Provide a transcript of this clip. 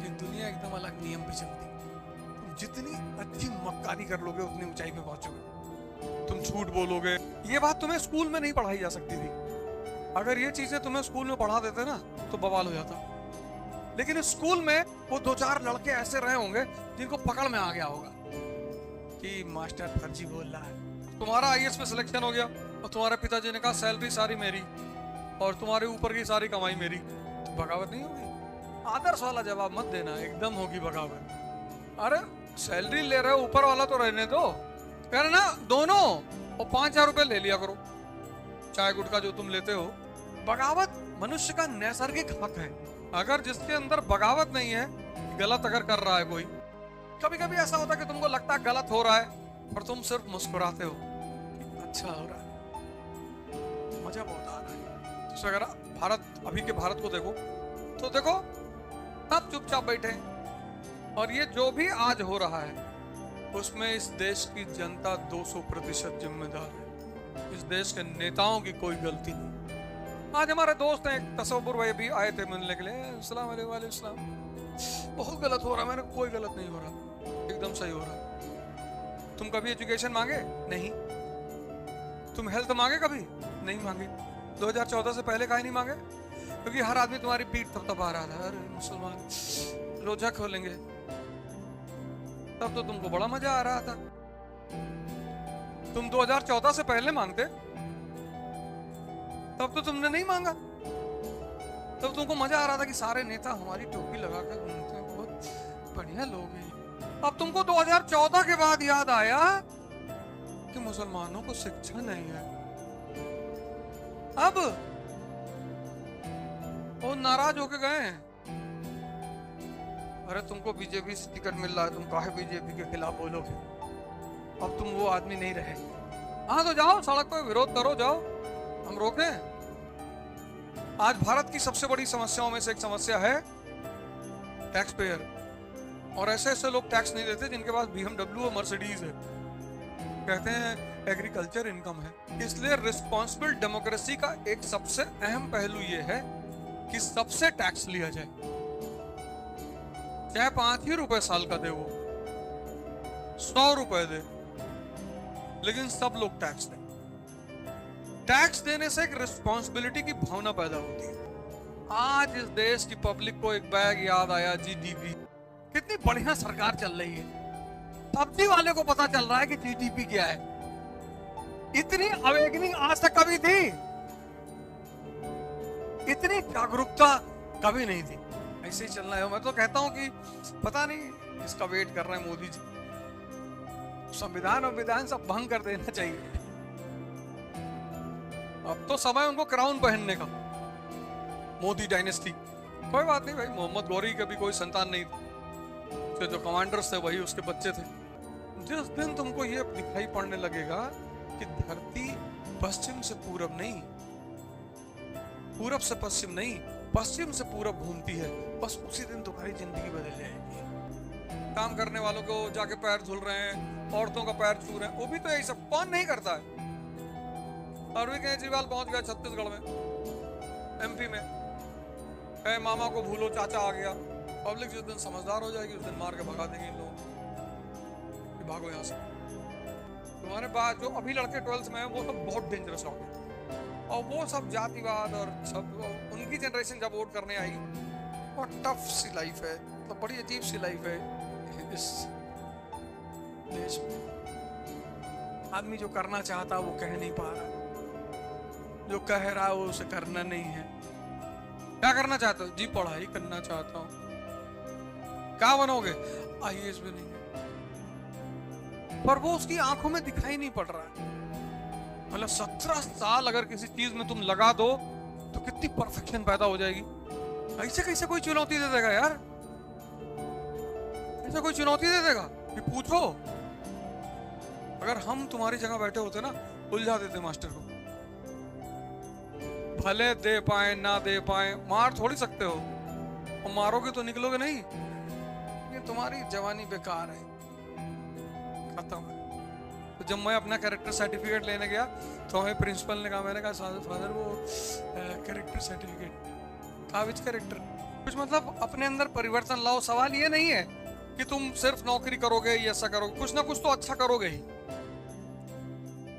ये दुनिया एकदम अलग नियम पे चलती है। तुम जितनी अच्छी मक्कारी कर लोगे उतनी ऊंचाई पे पहुंचोगे। तुम झूठ बोलोगे, ये बात तुम्हें स्कूल में नहीं पढ़ाई जा सकती थी। अगर ये चीजें तुम्हें स्कूल में पढ़ा देते ना तो बवाल हो जाता। लेकिन स्कूल में वो दो चार लड़के ऐसे रहे होंगे जिनको पकड़ में आ गया होगा कि मास्टर फर्जी बोल रहा है। तुम्हारा आईएएस में सिलेक्शन हो गया और तुम्हारे पिताजी ने कहा सैलरी सारी मेरी और तुम्हारे ऊपर की सारी कमाई मेरी, तो बगावत नहीं होगी? आदर्श वाला जवाब मत देना, एकदम होगी बगावत। अरे सैलरी ले रहे हो, ऊपर वाला तो रहने दो, कह रहे ना दोनों, और 5,000 रुपए ले लिया करो चाय गुटखा जो तुम लेते हो। बगावत मनुष्य का नैसर्गिक हक है। अगर जिसके अंदर बगावत नहीं है, गलत अगर कर रहा है कोई, कभी कभी ऐसा होता है कि तुमको लगता है गलत हो रहा है और तुम सिर्फ मुस्कुराते हो, अच्छा हो रहा है, मजा बहुत आ रहा है। तो अगर अभी के भारत को देखो तो देखो सब चुपचाप बैठे हैं और ये जो भी आज हो रहा है उसमें इस देश की जनता 200% जिम्मेदार है। इस देश के नेताओं की कोई गलती नहीं। आज हमारे दोस्त हैं तसव्वुर भाई भी आए थे मिलने के लिए, अस्सलाम वालेकुम, बहुत गलत हो रहा है। मैंने कोई गलत नहीं हो रहा, एकदम सही हो रहा। तुम कभी एजुकेशन मांगे? नहीं। तुम हेल्थ मांगे? कभी नहीं मांगे। 2014 से पहले काहे नहीं मांगे? क्योंकि हर आदमी तुम्हारी पीठ थपथपा रहा था, अरे मुसलमान रोजा खोलेंगे, तब तो तुमको बड़ा मजा आ रहा था। तुम 2014 से पहले मांगते तब तो तुमने नहीं मांगा, तब तुमको मजा आ रहा था कि सारे नेता हमारी टोपी लगाकर घूमते हैं, बहुत बढ़िया लोग हैं। अब तुमको 2014 के बाद याद आया कि मुसलमानों को शिक्षा नहीं है। अब वो नाराज होके गए हैं, अरे तुमको बीजेपी से टिकट मिल रहा है, तुम काहे बीजेपी के खिलाफ बोलोगे? अब तुम वो आदमी नहीं रहे। हाँ तो जाओ सड़क पर विरोध करो, जाओ, हम रोकें? आज भारत की सबसे बड़ी समस्याओं में से एक समस्या है टैक्स पेयर, और ऐसे ऐसे लोग टैक्स नहीं देते जिनके पास BMW और मर्सिडीज है, कहते हैं एग्रीकल्चर इनकम है। इसलिए रिस्पॉन्सिबल डेमोक्रेसी का एक सबसे अहम पहलू यह है कि सबसे टैक्स लिया जाए, चाहे 5 ही रुपए साल का दे, वो 100 रुपए दे, लेकिन सब लोग टैक्स दें। टैक्स देने से एक रिस्पॉन्सिबिलिटी की भावना पैदा होती है। आज इस देश की पब्लिक को एक बैग याद आया, GDP। कितनी बढ़िया सरकार चल रही है, सब्जी वाले को पता चल रहा है कि GDP क्या है। इतनी अवेकनिंग आज तक कभी थी, इतनी जागरूकता कभी नहीं थी। ऐसे ही चलना है। मैं तो कहता हूं कि पता नहीं इसका वेट कर रहे हैं मोदी जी, संविधान और विधान सब भंग कर देना चाहिए। अब तो समय उनको क्राउन पहनने का, मोदी डायनेस्टी। कोई बात नहीं भाई, मोहम्मद गौरी के भी कोई संतान नहीं थी, उसके जो कमांडर्स थे वही उसके बच्चे थे। जिस दिन तुमको ये दिखाई पड़ने लगेगा कि धरती पश्चिम से पूरब नहीं, पूरब से पश्चिम नहीं, पश्चिम से पूरब घूमती है, बस उसी दिन तुम्हारी जिंदगी बदल जाएगी। काम करने वालों को जाके पैर धुल रहे हैं, औरतों का पैर छू रहे हैं, वो भी तो यही सब कौन नहीं करता है। अरविंद केजरीवाल पहुंच गया छत्तीसगढ़ में, MP में, कहे मामा को भूलो चाचा आ गया। पब्लिक जिस दिन समझदार हो जाएगी उस दिन मार के भगा देंगे इन लोग, भागो यहाँ से। तुम्हारे पास जो अभी लड़के 12th में है वो सब बहुत डेंजरस हो गए, और वो सब जातिवाद और सब, उनकी जनरेशन जब वोट करने आई, बहुत टफ सी लाइफ है, तो बड़ी अजीब सी लाइफ है इस देश में। आदमी जो करना चाहता वो कह नहीं पा रहा, जो कह रहा है वो उसे करना नहीं है। क्या करना चाहते हो? जी पढ़ाई करना चाहता हूँ। क्या बनोगे? IAS भी नहीं, पर वो उसकी आंखों में दिखाई नहीं पड़ रहा है। मतलब 17 साल अगर किसी चीज में तुम लगा दो तो कितनी परफेक्शन पैदा हो जाएगी। ऐसे कैसे कोई चुनौती दे देगा यार? ऐसे कोई चुनौती दे देगा कि पूछो? अगर हम तुम्हारी जगह बैठे होते ना, उलझा देते मास्टर को। भले दे पाए ना दे पाए, मार थोड़ी सकते हो, और मारोगे तो निकलोगे नहीं। ये तुम्हारी जवानी बेकार है, खत्म है। तो जब मैं अपना कैरेक्टर सर्टिफिकेट लेने गया तो हमें प्रिंसिपल ने कहा, मैंने कहा फादर वो कैरेक्टर सर्टिफिकेट, कहा विच कैरेक्टर? कुछ मतलब अपने अंदर परिवर्तन लाओ। सवाल ये नहीं है कि तुम सिर्फ नौकरी करोगे या ऐसा करोगे, कुछ ना कुछ तो अच्छा करोगे ही।